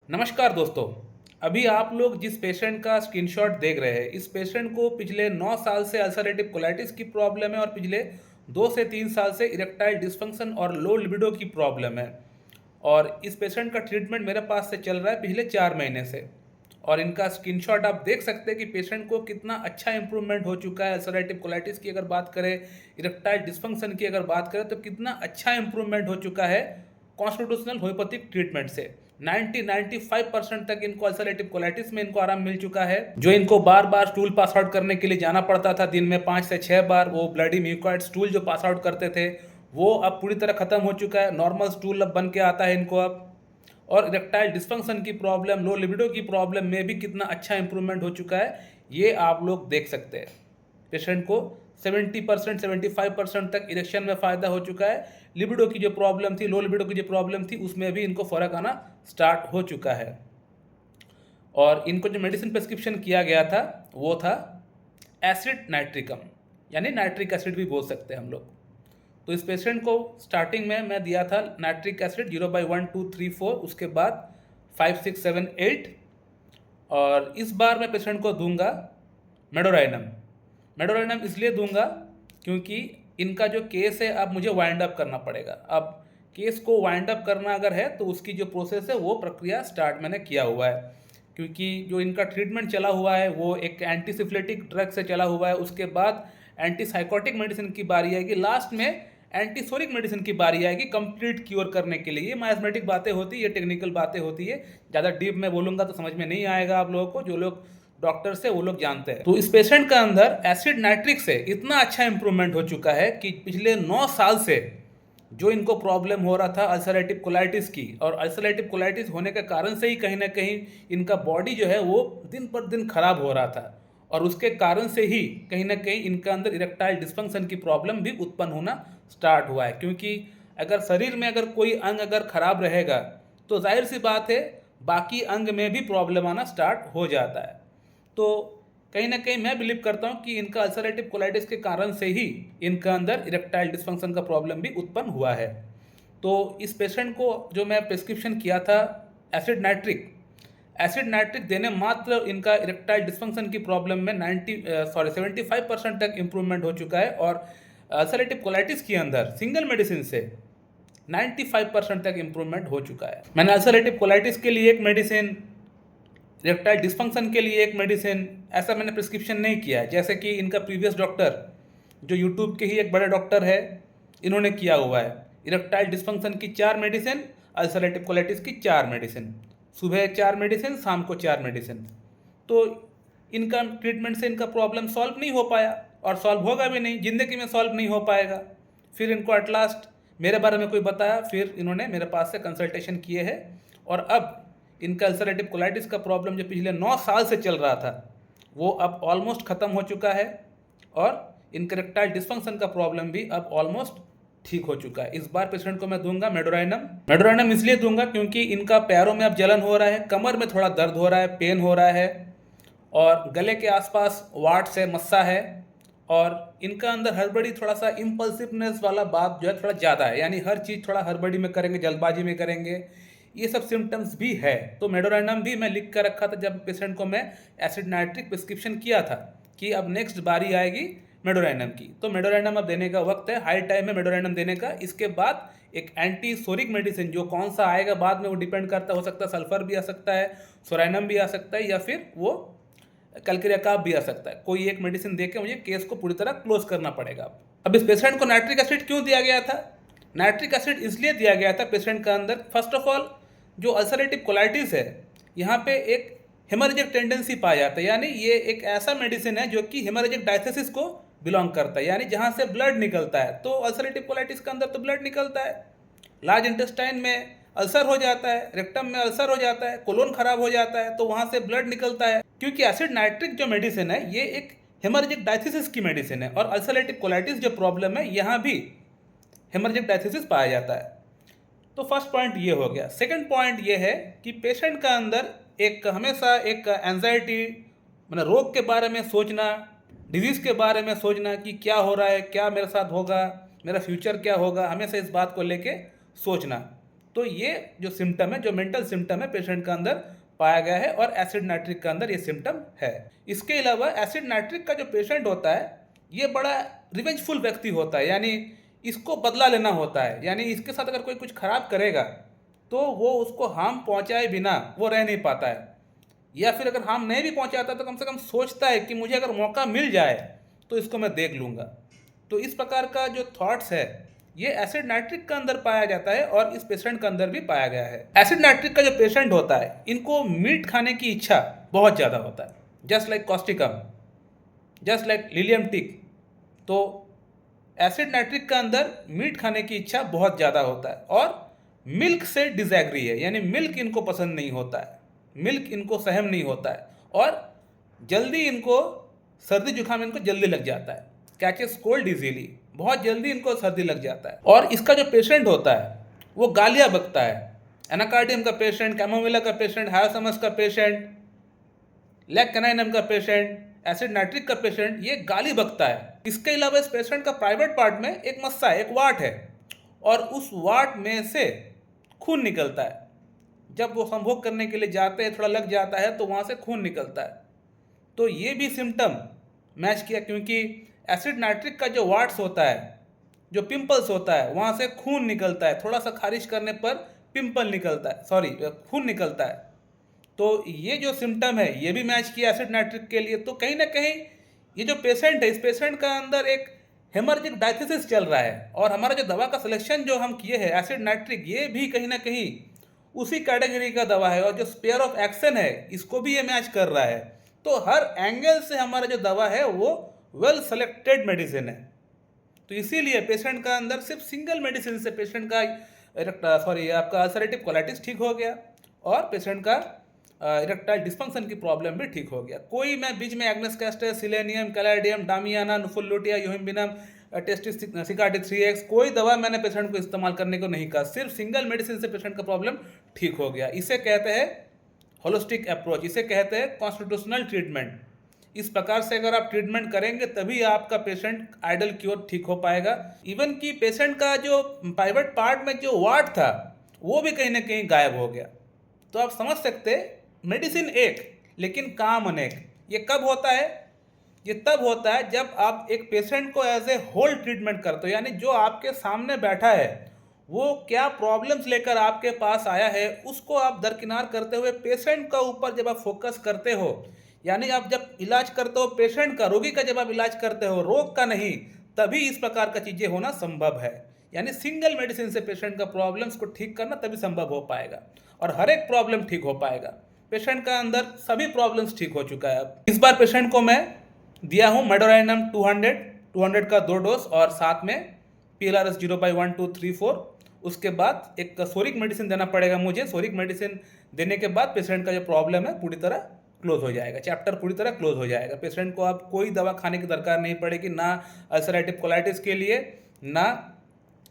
नमस्कार दोस्तों। अभी आप लोग जिस पेशेंट का स्क्रीनशॉट देख रहे हैं, इस पेशेंट को पिछले 9 साल से अल्सरेटिव कोलाइटिस की प्रॉब्लम है और पिछले 2 से 3 साल से इरेक्टाइल डिस्फंक्शन और लो लिबिडो की प्रॉब्लम है। और इस पेशेंट का ट्रीटमेंट मेरे पास से चल रहा है पिछले 4 महीने से। और इनका स्क्रीनशॉट आप देख सकते हैं कि पेशेंट को कितना अच्छा इंप्रूवमेंट हो चुका है। अल्सरेटिव कोलाइटिस की अगर बात करें, इरेक्टाइल डिस्फंक्शन की अगर बात करें, तो कितना अच्छा इंप्रूवमेंट हो चुका है कॉन्स्टिट्यूशनल होम्योपैथिक ट्रीटमेंट से। 90-95% तक इनको अल्सरेटिव कोलाइटिस में इनको आराम मिल चुका है। जो इनको बार बार स्टूल पास आउट करने के लिए जाना पड़ता था, दिन में 5 से 6 बार, वो ब्लडी म्यूकॉइड स्टूल जो पास आउट करते थे, वो अब पूरी तरह खत्म हो चुका है। नॉर्मल स्टूल अब बन के आता है इनको अब। और इरेक्टाइल डिस्फंक्शन की प्रॉब्लम, लो लिबिडो की प्रॉब्लम में भी कितना अच्छा इंप्रूवमेंट हो चुका है, ये आप लोग देख सकते हैं। पेशेंट को 70% 75% तक इरेक्शन में फ़ायदा हो चुका है। लिबिडो की जो प्रॉब्लम थी, लो लिबिडो की जो प्रॉब्लम थी, उसमें भी इनको फ़र्क आना स्टार्ट हो चुका है। और इनको जो मेडिसिन प्रिस्क्रिप्शन किया गया था, वो था एसिड नाइट्रिकम, यानी नाइट्रिक एसिड भी बोल सकते हैं हम लोग। तो इस पेशेंट को स्टार्टिंग में मैं दिया था नाइट्रिक एसिड 0/1 2 3 4, उसके बाद 5 6 7 8। और इस बार मैं पेशेंट को दूंगा मेडोराइनम। मेडोराइनम इसलिए दूंगा क्योंकि इनका जो केस है, अब मुझे वाइंड अप करना पड़ेगा। अब केस को वाइंड अप करना अगर है, तो उसकी जो प्रोसेस है, वो प्रक्रिया स्टार्ट मैंने किया हुआ है। क्योंकि जो इनका ट्रीटमेंट चला हुआ है, वो एक एंटीसिफ्लेटिक ड्रग से चला हुआ है। उसके बाद एंटीसाइकोटिक मेडिसिन की बारी आएगी, लास्ट में एंटीसोरिक मेडिसिन की बारी आएगी कंप्लीट क्योर करने के लिए। ये माइस्मेटिक बातें होती है, ये टेक्निकल बातें होती है। ज़्यादा डीप में बोलूँगा तो समझ में नहीं आएगा आप लोगों को। जो लोग डॉक्टर से, वो लोग जानते हैं। तो इस पेशेंट का अंदर एसिड नाइट्रिक से इतना अच्छा इंप्रूवमेंट हो चुका है कि पिछले 9 साल से जो इनको प्रॉब्लम हो रहा था अल्सरेटिव कोलाइटिस की, और अल्सरेटिव कोलाइटिस होने के कारण से ही कहीं ना कहीं इनका बॉडी जो है वो दिन पर दिन खराब हो रहा था। और उसके कारण से ही कहीं ना कहीं इनका अंदर इरेक्टाइल डिस्फंक्शन की प्रॉब्लम भी उत्पन्न होना स्टार्ट हुआ है। क्योंकि अगर शरीर में अगर कोई अंग अगर खराब रहेगा, तो जाहिर सी बात है बाकी अंग में भी प्रॉब्लम आना स्टार्ट हो जाता है। तो कहीं ना कहीं मैं बिलीव करता हूँ कि इनका अल्सरेटिव कोलाइटिस के कारण से ही इनका अंदर इरेक्टाइल डिस्फंक्शन का प्रॉब्लम भी उत्पन्न हुआ है। तो इस पेशेंट को जो मैं प्रिस्क्रिप्शन किया था एसिड नाइट्रिक देने मात्र इनका इरेक्टाइल डिस्फंक्शन की प्रॉब्लम में 75% तक इम्प्रूवमेंट हो चुका है। और अल्सरेटिव कोलाइटिस के अंदर सिंगल मेडिसिन से 95% तक इम्प्रूवमेंट हो चुका है। मैंने अल्सरेटिव कोलाइटिस के लिए एक मेडिसिन, इरेक्टाइल डिस्फंक्शन के लिए एक मेडिसिन, ऐसा मैंने प्रिस्क्रिप्शन नहीं किया है। जैसे कि इनका प्रीवियस डॉक्टर, जो यूट्यूब के ही एक बड़े डॉक्टर है, इन्होंने किया हुआ है। इरेक्टाइल डिस्फंक्शन की 4 मेडिसिन, अल्सरेटिव कोलाइटिस की 4 मेडिसिन, सुबह 4 मेडिसिन, शाम को 4 मेडिसिन। तो इनका ट्रीटमेंट से इनका प्रॉब्लम सॉल्व नहीं हो पाया, और सॉल्व होगा भी नहीं, ज़िंदगी में सॉल्व नहीं हो पाएगा। फिर इनको एट लास्ट मेरे बारे में कोई बताया, फिर इन्होंने मेरे पास से कंसल्टेशन किए हैं। और अब इनका अल्सरेटिव कोलाइटिस का प्रॉब्लम जो पिछले 9 साल से चल रहा था, वो अब ऑलमोस्ट ख़त्म हो चुका है। और इनका इरेक्टाइल डिस्फंक्शन का प्रॉब्लम भी अब ऑलमोस्ट ठीक हो चुका है। इस बार पेशेंट को मैं दूंगा मेडोराइनम इसलिए दूंगा क्योंकि इनका पैरों में अब जलन हो रहा है, कमर में थोड़ा दर्द हो रहा है, पेन हो रहा है, और गले के आसपास वाट से मस्सा है। और इनका अंदर हड़बड़ी, थोड़ा सा इम्पल्सिवनेस वाला बात जो है थोड़ा ज़्यादा है, यानी हर चीज़ थोड़ा हड़बड़ी में करेंगे, जल्दबाजी में करेंगे, ये सब सिम्टम्स भी है। तो मेडोराइनम भी मैं लिख कर रखा था जब पेशेंट को मैं एसिड नाइट्रिक प्रिस्क्रिप्शन किया था, कि अब नेक्स्ट बारी आएगी मेडोराइनम की। तो मेडोराइनम अब देने का वक्त है, हाई टाइम है मेडोराइनम देने का। इसके बाद एक एंटीसोरिक मेडिसिन, जो कौन सा आएगा बाद में वो डिपेंड करता, हो सकता है सल्फर भी आ सकता है, सोराइनम भी आ सकता है, या फिर वो कैल्केरिया भी आ सकता है। कोई एक मेडिसिन देके मुझे केस को पूरी तरह क्लोज करना पड़ेगा। अब इस पेशेंट को नाइट्रिक एसिड क्यों दिया गया था? नाइट्रिक एसिड इसलिए दिया गया था पेशेंट का अंदर, फर्स्ट ऑफ ऑल जो अल्सरेटिव कोलाइटिस है, यहाँ पे एक हेमरेजिक टेंडेंसी पाया जाता है। यानी ये एक ऐसा मेडिसिन है जो कि हेमरेजिक डायथेसिस को बिलोंग करता है, यानी जहाँ से ब्लड निकलता है। तो अल्सरेटिव कोलाइटिस के अंदर तो ब्लड निकलता है, लार्ज इंटेस्टाइन में अल्सर हो जाता है, रेक्टम में अल्सर हो जाता है, कोलोन खराब हो जाता है, तो वहाँ से ब्लड निकलता है। क्योंकि एसिड नाइट्रिक जो मेडिसिन है, ये एक हेमरेजिक डायथेसिस की मेडिसिन है, और अल्सरेटिव कोलाइटिस जो प्रॉब्लम है, यहाँ भी हेमरेजिक डायथेसिस पाया जाता है। तो फर्स्ट पॉइंट ये हो गया। सेकंड पॉइंट ये है कि पेशेंट का अंदर एक हमेशा एक एंजाइटी, मतलब रोग के बारे में सोचना, डिजीज़ के बारे में सोचना कि क्या हो रहा है, क्या मेरे साथ होगा, मेरा फ्यूचर क्या होगा, हमेशा इस बात को लेके सोचना। तो ये जो सिम्टम है, जो मेंटल सिम्टम है पेशेंट का अंदर पाया गया है और एसिड नाइट्रिक का अंदर ये सिम्टम है। इसके अलावा एसिड नाइट्रिक का जो पेशेंट होता है ये बड़ा रिवेंजफुल व्यक्ति होता है, यानी इसको बदला लेना होता है, यानी इसके साथ अगर कोई कुछ खराब करेगा तो वो उसको हार्म पहुंचाए बिना वो रह नहीं पाता है, या फिर अगर हार्म नहीं भी पहुंचाता तो कम से कम सोचता है कि मुझे अगर मौका मिल जाए तो इसको मैं देख लूँगा। तो इस प्रकार का जो थॉट्स है ये एसिड नाइट्रिक का अंदर पाया जाता है और इस पेशेंट का अंदर भी पाया गया है। एसिड नाइट्रिक का जो पेशेंट होता है इनको मीट खाने की इच्छा बहुत ज़्यादा होता है, just like causticum, just like lilium tig. तो एसिड नाइट्रिक का अंदर मीट खाने की इच्छा बहुत ज़्यादा होता है और मिल्क से डिजएग्री है, यानी मिल्क इनको पसंद नहीं होता है, मिल्क इनको सहन नहीं होता है और जल्दी इनको सर्दी जुकाम इनको जल्दी लग जाता है, कैचेस कोल्ड इजीली, बहुत जल्दी इनको सर्दी लग जाता है। और इसका जो पेशेंट होता है वो गालियाँ बकता है। एनाकार्डियम का पेशेंट, कैमोमिला का पेशेंट, हायोसमस का पेशेंट, लेग कैनाइनम का पेशेंट, एसिड नाइट्रिक का पेशेंट ये गाली बकता है। इसके अलावा इस पेशेंट का प्राइवेट पार्ट में एक मस्सा है, एक वाट है और उस वाट में से खून निकलता है। जब वो संभोग करने के लिए जाते हैं, थोड़ा लग जाता है तो वहाँ से खून निकलता है। तो ये भी सिम्टम मैच किया, क्योंकि एसिड नाइट्रिक का जो वाट्स होता है, जो पिंपल्स होता है, वहाँ से खून निकलता है, थोड़ा सा खारिश करने पर पिंपल निकलता है, सॉरी खून निकलता है। तो ये जो सिम्टम है ये भी मैच किया एसिड नाइट्रिक के लिए। तो कहीं ना कहीं ये जो पेशेंट है, इस पेशेंट का अंदर एक हेमरेजिक डायथिसिस चल रहा है और हमारा जो दवा का सिलेक्शन जो हम किए हैं एसिड नाइट्रिक, ये भी कहीं ना कहीं उसी कैटेगरी का दवा है और जो स्पेयर ऑफ एक्शन है इसको भी ये मैच कर रहा है। तो हर एंगल से हमारा जो दवा है वो वेल सेलेक्टेड मेडिसिन है। तो इसीलिए पेशेंट का अंदर सिर्फ सिंगल मेडिसिन से पेशेंट का आपका अल्सरेटिव कोलाइटिस ठीक हो गया और पेशेंट का इरेक्टाइल डिस्फंक्शन की प्रॉब्लम भी ठीक हो गया। कोई मैं बीच में agnus castus, selenium, caladium, damiana, नुफुलुटिया, यूहिम्बिनम, टेस्टिस सिकाटी 3x कोई दवा मैंने पेशेंट को इस्तेमाल करने को नहीं कहा, सिर्फ सिंगल मेडिसिन से पेशेंट का प्रॉब्लम ठीक हो गया। इसे कहते हैं होलिस्टिक अप्रोच, इसे कहते हैं कॉन्स्टिट्यूशनल ट्रीटमेंट। इस प्रकार से अगर आप ट्रीटमेंट करेंगे तभी आपका पेशेंट आइडल क्योर ठीक हो पाएगा। इवन कि पेशेंट का जो प्राइवेट पार्ट में जो वार्ड था वो भी कहीं ना कहीं गायब हो गया। तो आप समझ सकते मेडिसिन एक लेकिन काम अनेक। ये कब होता है? ये तब होता है जब आप एक पेशेंट को एज ए होल ट्रीटमेंट करते हो, यानी जो आपके सामने बैठा है वो क्या प्रॉब्लम्स लेकर आपके पास आया है उसको आप दरकिनार करते हुए पेशेंट का ऊपर जब आप फोकस करते हो, यानी आप जब इलाज करते हो पेशेंट का, रोगी का जब आप इलाज करते हो, रोग का नहीं, तभी इस प्रकार का चीज़ें होना संभव है। यानी सिंगल मेडिसिन से पेशेंट का प्रॉब्लम्स को ठीक करना तभी संभव हो पाएगा और हर एक प्रॉब्लम ठीक हो पाएगा। पेशेंट का अंदर सभी प्रॉब्लम्स ठीक हो चुका है। अब इस बार पेशेंट को मैं दिया हूँ मेडोराइनम 200 का 2 डोज और साथ में PLRS 0/1, 2, 3, 4। उसके बाद एक सोरिक मेडिसिन देना पड़ेगा मुझे। सोरिक मेडिसिन देने के बाद पेशेंट का जो प्रॉब्लम है पूरी तरह क्लोज हो जाएगा, चैप्टर पूरी तरह क्लोज हो जाएगा। पेशेंट को अब कोई दवा खाने की दरकार नहीं पड़ेगी, ना अल्सरेटिव कोलाइटिस के लिए, ना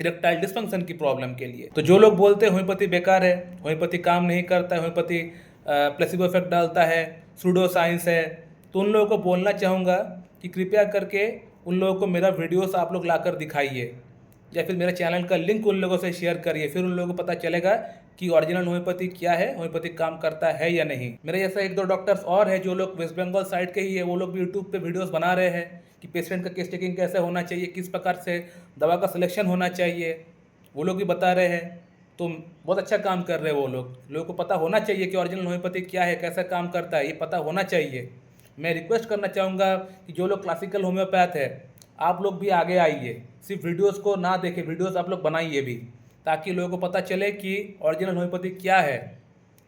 इरेक्टाइल डिस्फंक्शन की प्रॉब्लम के लिए। तो जो लोग बोलते हैं होम्योपैथी बेकार है, होम्योपैथी काम नहीं करता है, होम्योपैथी प्लेसिबो इफेक्ट डालता है, सूडो साइंस है, तो उन लोगों को बोलना चाहूँगा कि कृपया करके उन लोगों को मेरा वीडियोस आप लोग लाकर दिखाइए या फिर मेरे चैनल का लिंक उन लोगों से शेयर करिए, फिर उन लोगों को पता चलेगा कि ओरिजिनल होम्योपैथी क्या है, होम्योपैथी काम करता है या नहीं। मेरे जैसा 1-2 डॉक्टर्स और है जो लोग वेस्ट बंगाल साइड के ही है, वो लोग भी यूट्यूब पे वीडियोस बना रहे हैं कि पेशेंट का केस टेकिंग कैसे होना चाहिए, किस प्रकार से दवा का सिलेक्शन होना चाहिए, वो लोग भी बता रहे हैं। तो बहुत अच्छा काम कर रहे हैं वो लोग। लोगों को पता होना चाहिए कि ओरिजिनल होम्योपैथी क्या है, कैसा काम करता है, ये पता होना चाहिए। मैं रिक्वेस्ट करना चाहूँगा कि जो लोग क्लासिकल होम्योपैथ है आप लोग भी आगे आइए, सिर्फ वीडियोस को ना देखें, वीडियोस आप लोग बनाइए भी, ताकि लोगों को पता चले कि ओरिजिनल होम्योपैथी क्या है,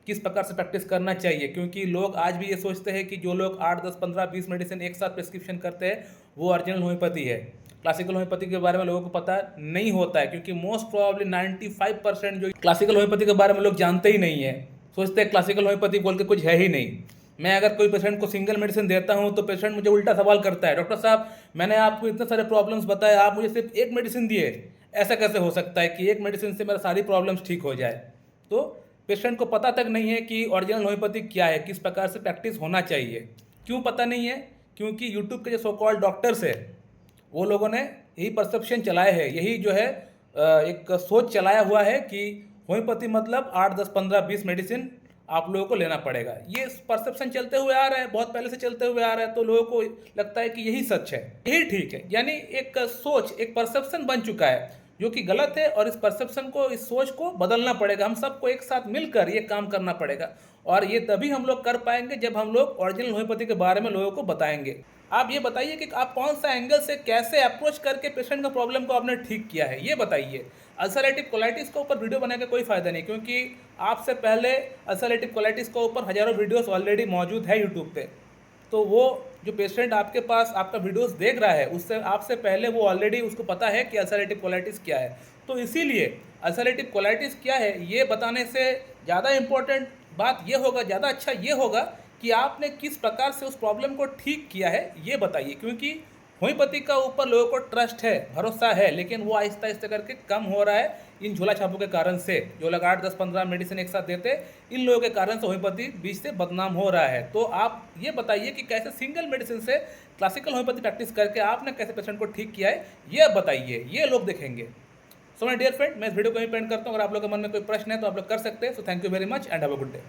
किस प्रकार से प्रैक्टिस करना चाहिए। क्योंकि लोग आज भी ये सोचते हैं कि जो लोग 8, 10, 15, 20 मेडिसिन एक साथ प्रिस्क्रिप्शन करते हैं वो ओरिजिनल होम्योपैथी है। क्लासिकल होम्योपैथी के बारे में लोगों को पता नहीं होता है, क्योंकि मोस्ट प्रोबेबली 95% जो क्लासिकल होम्योपैथी के बारे में लोग जानते ही नहीं है, सोचते हैं क्लासिकल होम्योपैथी बोल के कुछ है ही नहीं। मैं अगर कोई पेशेंट को सिंगल मेडिसिन देता हूं तो पेशेंट मुझे उल्टा सवाल करता है, डॉक्टर साहब मैंने आपको इतने सारे प्रॉब्लम्स बताए, आप मुझे सिर्फ एक मेडिसिन दिए, ऐसा कैसे हो सकता है कि एक मेडिसिन से मेरा सारी प्रॉब्लम्स ठीक हो जाए। तो पेशेंट को पता तक नहीं है कि ओरिजिनल होम्योपैथी क्या है, किस प्रकार से प्रैक्टिस होना चाहिए। क्यों पता नहीं है? क्योंकि यूट्यूब के जो सो कॉल्ड डॉक्टर्स है वो लोगों ने यही परसेप्शन चलाए है, यही जो है एक सोच चलाया हुआ है कि होम्योपैथी मतलब 8, 10, 15, 20 मेडिसिन आप लोगों को लेना पड़ेगा। ये परसेप्शन चलते हुए आ रहा है, बहुत पहले से चलते हुए आ रहा है, तो लोगों को लगता है कि यही सच है, यही ठीक है। यानी एक सोच, एक परसेप्शन बन चुका है जो कि गलत है, और इस परसेप्शन को, इस सोच को बदलना पड़ेगा। हम सबको एक साथ मिलकर ये काम करना पड़ेगा, और ये तभी हम लोग कर पाएंगे जब हम लोग ओरिजिनल होम्योपैथी के बारे में लोगों को बताएंगे। आप ये बताइए कि आप कौन सा एंगल से कैसे अप्रोच करके पेशेंट का प्रॉब्लम को आपने ठीक किया है, ये बताइए। अल्सरेटिव कोलाइटिस के ऊपर वीडियो बनाने का कोई फ़ायदा नहीं, क्योंकि आपसे पहले अल्सरेटिव कोलाइटिस के ऊपर हज़ारों वीडियोस ऑलरेडी मौजूद है यूट्यूब पे। तो वो जो पेशेंट आपके पास आपका वीडियोस देख रहा है, उससे आपसे पहले वो ऑलरेडी उसको पता है कि अल्सरेटिव कोलाइटिस क्या है। तो इसीलिए अल्सरेटिव कोलाइटिस क्या है ये बताने से ज़्यादा इम्पोर्टेंट बात ये होगा, ज़्यादा अच्छा ये होगा कि आपने किस प्रकार से उस प्रॉब्लम को ठीक किया है ये बताइए। क्योंकि होम्योपैथी का ऊपर लोगों को ट्रस्ट है, भरोसा है, लेकिन वो आहिस्ता आहिस्ता करके कम हो रहा है इन झोला छापों के कारण से। जो लोग 8, 10, 15 मेडिसिन एक साथ देते, इन लोगों के कारण से होम्योपैथी बीच से बदनाम हो रहा है। तो आप ये बताइए कि कैसे सिंगल मेडिसिन से क्लासिकल होम्योपैथी प्रैक्टिस करके आपने कैसे पेशेंट को ठीक किया है, ये बताइए, ये लोग देखेंगे। सो माय डियर फ्रेंड, मैं इस वीडियो को यहीं पेंड करता हूँ। अगर आप लोगों के मन में कोई प्रश्न है तो आप लोग कर सकते हैं। So thank you very much and have a good day.